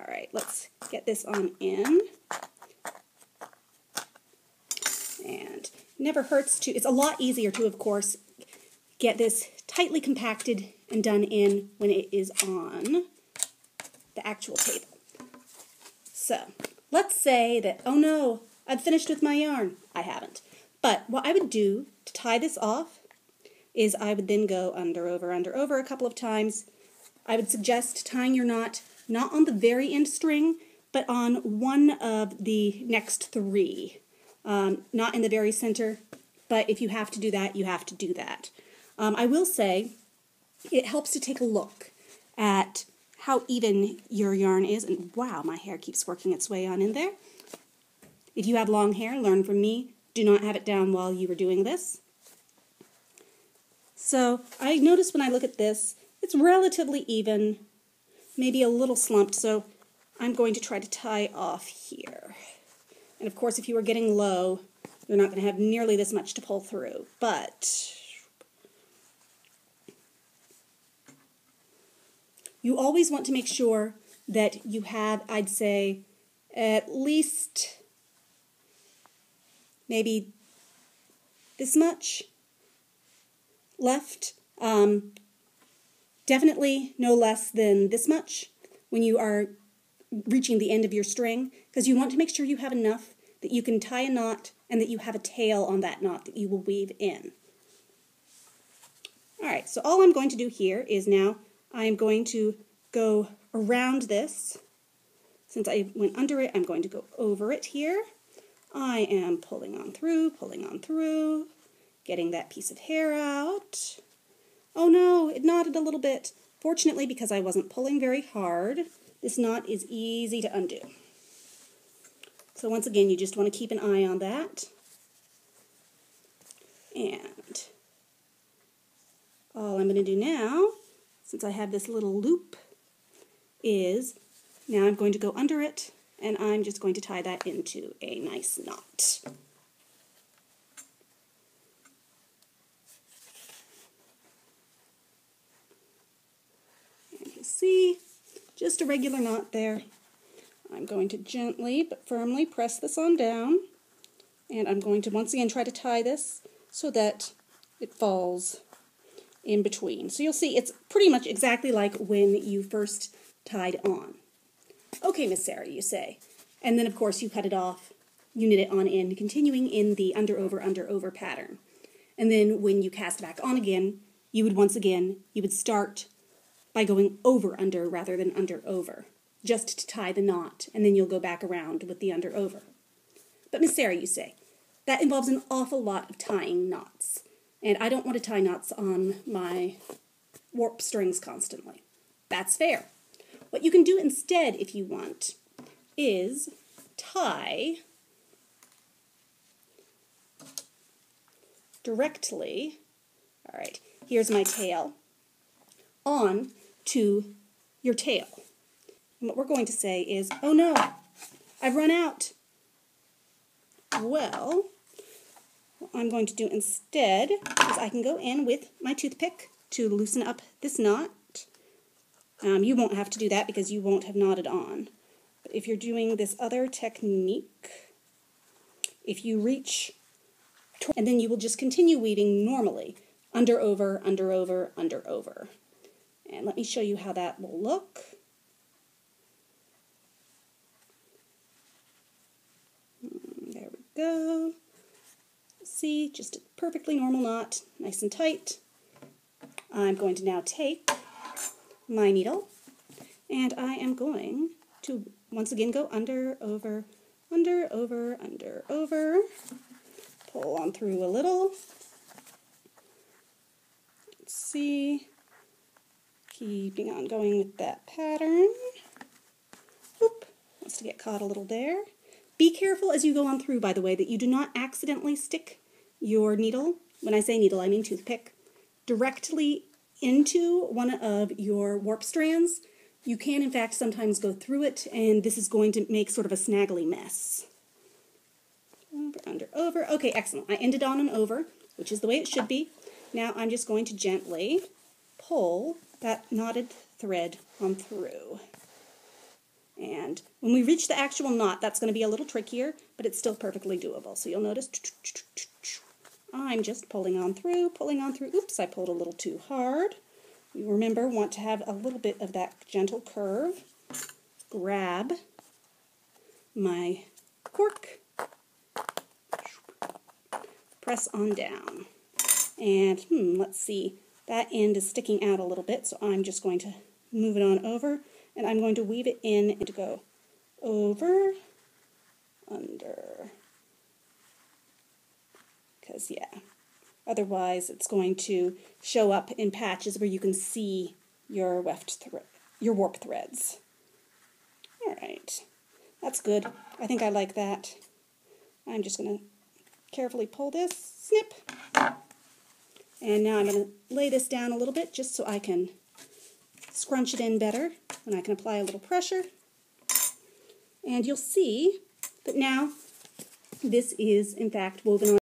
Alright, let's get this on in. And it never hurts to, it's a lot easier to, of course, get this tightly compacted and done in when it is on the actual table. So, let's say that, oh no, I've finished with my yarn. I haven't. But what I would do to tie this off is I would then go under, over a couple of times. I would suggest tying your knot not on the very end string, but on one of the next three. Not in the very center, but if you have to do that, you have to do that. I will say it helps to take a look at how even your yarn is. And wow, my hair keeps working its way on in there. If you have long hair, learn from me. Do not have it down while you are doing this. So I notice when I look at this, it's relatively even, maybe a little slumped, so I'm going to try to tie off here. And of course, if you are getting low, you're not going to have nearly this much to pull through, but you always want to make sure that you have, I'd say, at least maybe this much left. Definitely no less than this much when you are reaching the end of your string, because you want to make sure you have enough that you can tie a knot and that you have a tail on that knot that you will weave in. Alright, so all I'm going to do here is now I am going to go around this. Since I went under it, I'm going to go over it here. I am pulling on through, getting that piece of hair out. Oh no, it knotted a little bit. Fortunately, because I wasn't pulling very hard, this knot is easy to undo. So once again, you just want to keep an eye on that. And all I'm going to do now, since I have this little loop, is now I'm going to go under it, and I'm just going to tie that into a nice knot. And you see, just a regular knot there. I'm going to gently but firmly press this on down, and I'm going to once again try to tie this so that it falls in between. So you'll see it's pretty much exactly like when you first tied on. Okay, Miss Sarah, you say. And then, of course, you cut it off, you knit it on in, continuing in the under-over pattern. And then when you cast back on again, you would start by going over-under rather than under-over, just to tie the knot, and then you'll go back around with the under-over. But Miss Sarah, you say, that involves an awful lot of tying knots, and I don't want to tie knots on my warp strings constantly. That's fair. What you can do instead, if you want, is tie directly, all right, here's my tail, on to your tail. And what we're going to say is, oh no, I've run out. Well, what I'm going to do instead is I can go in with my toothpick to loosen up this knot. You won't have to do that because you won't have knotted on. But if you're doing this other technique, if you reach, and then you will just continue weaving normally, under, over, under, over, under, over. And let me show you how that will look. There we go. See, just a perfectly normal knot, nice and tight. I'm going to now take my needle, and I am going to once again go under, over, under, over, under, over, pull on through a little. Let's see, keeping on going with that pattern. Oop, wants to get caught a little there. Be careful as you go on through, by the way, that you do not accidentally stick your needle, when I say needle, I mean toothpick, directly into one of your warp strands. You can, in fact, sometimes go through it, and this is going to make sort of a snaggly mess. Over, under, over. Okay, excellent. I ended on an over, which is the way it should be. Now I'm just going to gently pull that knotted thread on through. And when we reach the actual knot, that's going to be a little trickier, but it's still perfectly doable. So you'll notice I'm just pulling on through. Oops, I pulled a little too hard. You remember, want to have a little bit of that gentle curve. Grab my cork, press on down. And let's see, that end is sticking out a little bit, so I'm just going to move it on over, and I'm going to weave it in and go over, under, because otherwise it's going to show up in patches where you can see your warp threads. All right, that's good. I think I like that. I'm just going to carefully pull this, snip, and now I'm going to lay this down a little bit just so I can scrunch it in better, and I can apply a little pressure. And you'll see that now this is in fact woven on